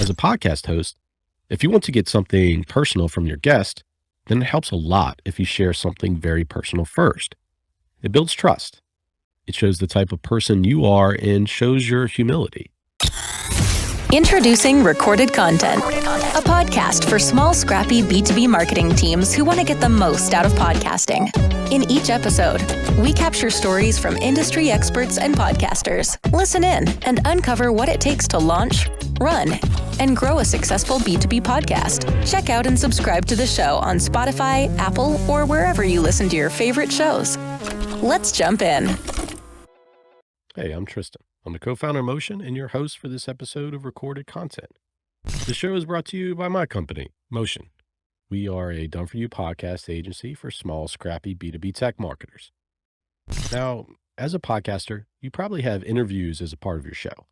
As a podcast host, if you want to get something personal from your guest, then it helps a lot if you share something very personal first. It builds trust. It shows the type of person you are and shows your humility. Introducing Recorded Content, a podcast for small, scrappy B2B marketing teams who want to get the most out of podcasting. In each episode, we capture stories from industry experts and podcasters. Listen in and uncover what it takes to launch, run, and grow a successful B2B podcast. Check out and subscribe to the show on Spotify, Apple, or wherever you listen to your favorite shows. Let's jump in. Hey, I'm Tristan. I'm the co-founder of Motion and your host for this episode of Recorded Content. The show is brought to you by my company, Motion. We are a done-for-you podcast agency for small, scrappy B2B tech marketers. Now, as a podcaster, you probably have interviews as a part of your show.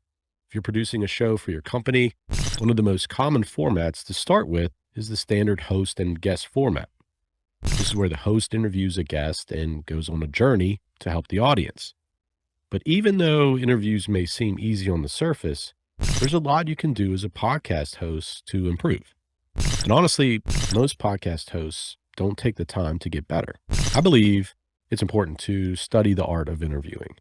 If you're producing a show for your company, one of the most common formats to start with is the standard host and guest format. This is where the host interviews a guest and goes on a journey to help the audience. But even though interviews may seem easy on the surface, there's a lot you can do as a podcast host to improve. And honestly, most podcast hosts don't take the time to get better. I believe it's important to study the art of interviewing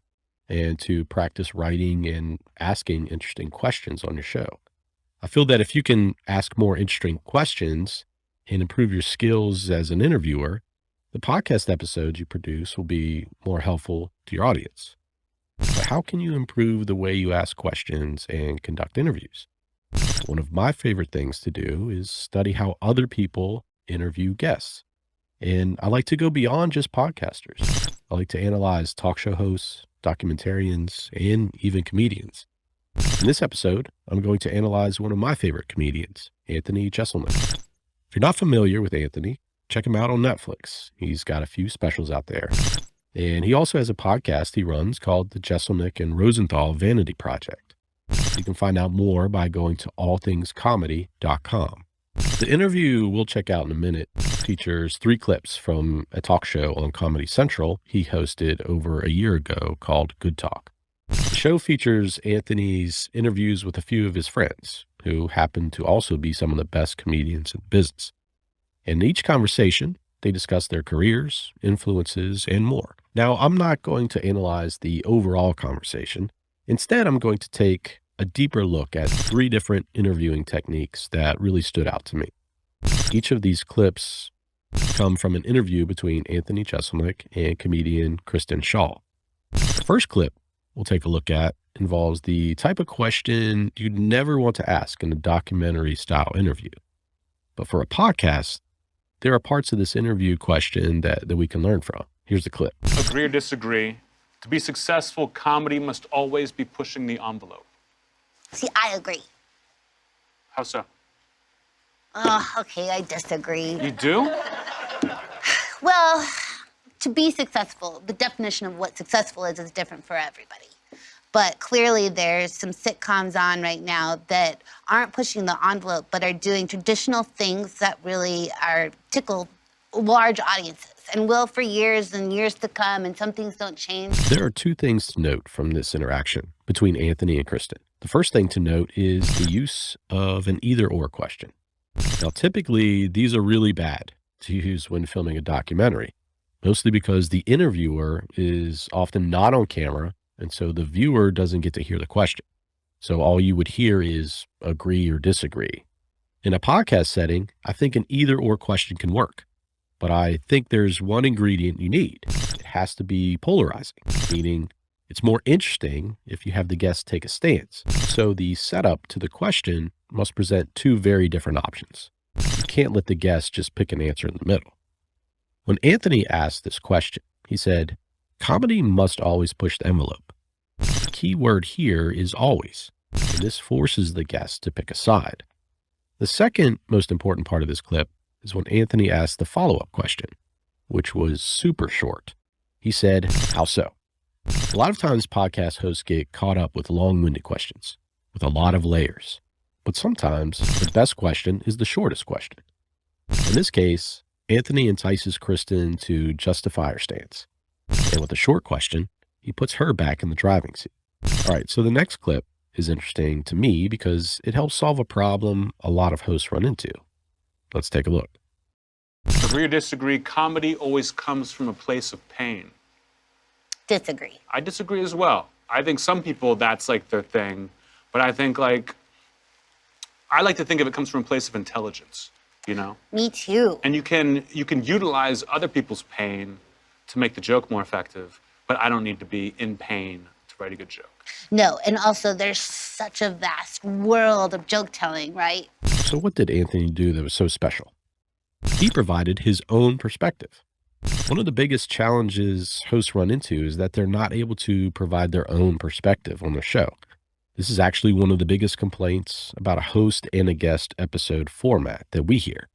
and to practice writing and asking interesting questions on your show. I feel that if you can ask more interesting questions and improve your skills as an interviewer, the podcast episodes you produce will be more helpful to your audience. But how can you improve the way you ask questions and conduct interviews? One of my favorite things to do is study how other people interview guests. And I like to go beyond just podcasters. I like to analyze talk show hosts, documentarians, and even comedians. In this episode, I'm going to analyze one of my favorite comedians, Anthony Jeselnik. If you're not familiar with Anthony, check him out on Netflix. He's got a few specials out there. And he also has a podcast he runs called the Jeselnik and Rosenthal Vanity Project. You can find out more by going to allthingscomedy.com. The interview we'll check out in a minute features 3 clips from a talk show on Comedy Central he hosted over a year ago called Good Talk. The show features Anthony's interviews with a few of his friends who happen to also be some of the best comedians in the business. In each conversation, they discuss their careers, influences, and more. Now, I'm not going to analyze the overall conversation. Instead, I'm going to take a deeper look at 3 different interviewing techniques that really stood out to me. Each of these clips come from an interview between Anthony Jeselnik and comedian Kristen Schaal. The first clip we'll take a look at involves the type of question you'd never want to ask in a documentary-style interview. But for a podcast, there are parts of this interview question that we can learn from. Here's the clip. Agree or disagree? To be successful, comedy must always be pushing the envelope. See, I agree. How so? Okay, I disagree. You do? Well, to be successful, the definition of what successful is different for everybody. But clearly there's some sitcoms on right now that aren't pushing the envelope, but are doing traditional things that really are tickle large audiences and will for years and years to come, and some things don't change. There are 2 things to note from this interaction between Anthony and Kristen. The first thing to note is the use of an either-or question. Now, typically, these are really bad to use when filming a documentary, mostly because the interviewer is often not on camera, and so the viewer doesn't get to hear the question. So all you would hear is agree or disagree. In a podcast setting, I think an either-or question can work. But I think there's one ingredient you need. It has to be polarizing, meaning it's more interesting if you have the guest take a stance. So the setup to the question must present 2 very different options. You can't let the guest just pick an answer in the middle. When Anthony asked this question, he said, "Comedy must always push the envelope." The key word here is always, and this forces the guest to pick a side. The second most important part of this clip is when Anthony asked the follow-up question, which was super short. He said, "How so?" A lot of times podcast hosts get caught up with long-winded questions with a lot of layers, but sometimes the best question is the shortest question. In this case, Anthony entices Kristen to justify her stance. And with a short question, he puts her back in the driving seat. All right, so the next clip is interesting to me because it helps solve a problem a lot of hosts run into. Let's take a look. Agree or disagree, comedy always comes from a place of pain. Disagree. I disagree as well. I think some people, that's like their thing. But I think I like to think of it comes from a place of intelligence, you know? Me too. And you can utilize other people's pain to make the joke more effective, but I don't need to be in pain to write a good joke. No, and also there's such a vast world of joke telling, right? So what did Anthony do that was so special? He provided his own perspective. One of the biggest challenges hosts run into is that they're not able to provide their own perspective on the show. This is actually one of the biggest complaints about a host and a guest episode format that we hear.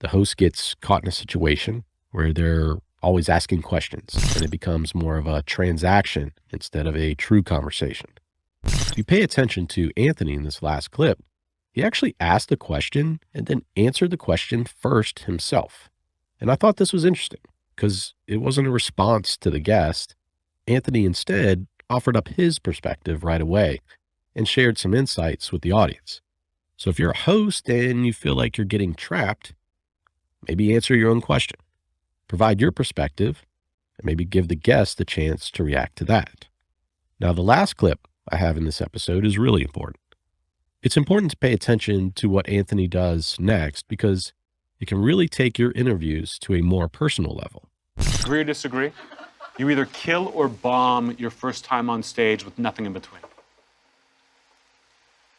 The host gets caught in a situation where they're always asking questions, and it becomes more of a transaction instead of a true conversation. If you pay attention to Anthony in this last clip, he actually asked a question and then answered the question first himself. And I thought this was interesting because it wasn't a response to the guest. Anthony instead offered up his perspective right away and shared some insights with the audience. So if you're a host and you feel like you're getting trapped, maybe answer your own question, provide your perspective, and maybe give the guest the chance to react to that. Now, the last clip I have in this episode is really important. It's important to pay attention to what Anthony does next because it can really take your interviews to a more personal level. Agree or disagree? You either kill or bomb your first time on stage with nothing in between.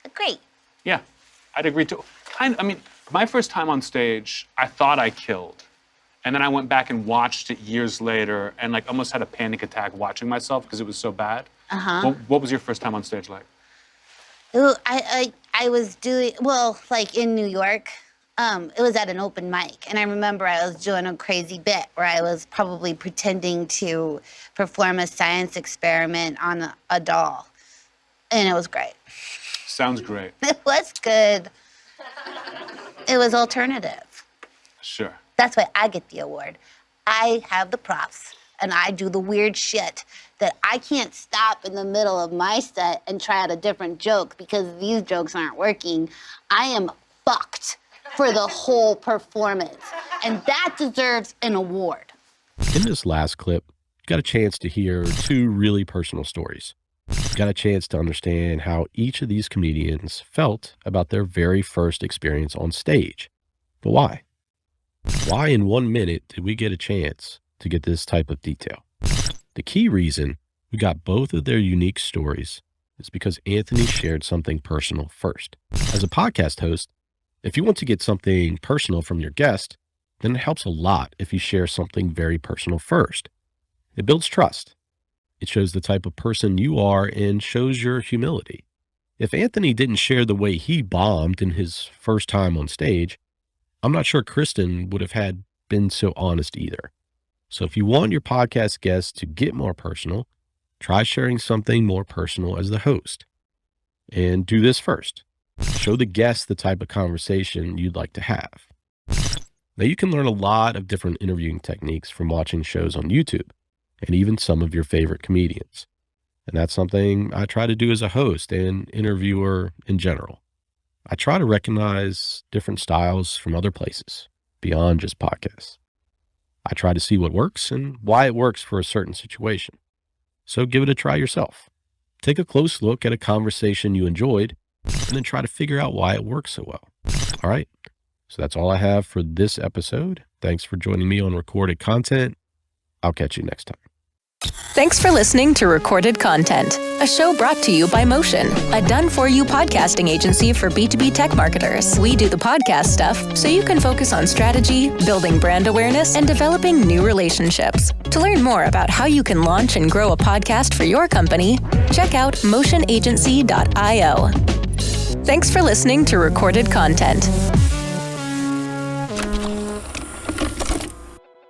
Agree. Yeah, I'd agree too. My first time on stage, I thought I killed. And then I went back and watched it years later and almost had a panic attack watching myself because it was so bad. Uh-huh. What was your first time on stage like? Ooh, I was doing, in New York, it was at an open mic. And I remember I was doing a crazy bit where I was probably pretending to perform a science experiment on a doll. And it was great. Sounds great. It was good. It was alternative. Sure. That's why I get the award. I have the props, and I do the weird shit that I can't stop in the middle of my set and try out a different joke because these jokes aren't working. I am fucked for the whole performance, and that deserves an award. In this last clip, you got a chance to hear two really personal stories. You got a chance to understand how each of these comedians felt about their very first experience on stage. But why? Why in 1 minute did we get a chance to get this type of detail? The key reason we got both of their unique stories is because Anthony shared something personal first. As a podcast host, if you want to get something personal from your guest, then it helps a lot if you share something very personal first. It builds trust. It shows the type of person you are and shows your humility. If Anthony didn't share the way he bombed in his first time on stage, I'm not sure Tristan would have been so honest either. So if you want your podcast guests to get more personal, try sharing something more personal as the host. And do this first. Show the guest the type of conversation you'd like to have. Now, you can learn a lot of different interviewing techniques from watching shows on YouTube and even some of your favorite comedians. And that's something I try to do as a host and interviewer in general. I try to recognize different styles from other places beyond just podcasts. I try to see what works and why it works for a certain situation. So give it a try yourself. Take a close look at a conversation you enjoyed and then try to figure out why it works so well. All right. So that's all I have for this episode. Thanks for joining me on Recorded Content. I'll catch you next time. Thanks for listening to Recorded Content, a show brought to you by Motion, a done-for-you podcasting agency for B2B tech marketers. We do the podcast stuff so you can focus on strategy, building brand awareness, and developing new relationships. To learn more about how you can launch and grow a podcast for your company, check out motionagency.io. Thanks for listening to Recorded Content.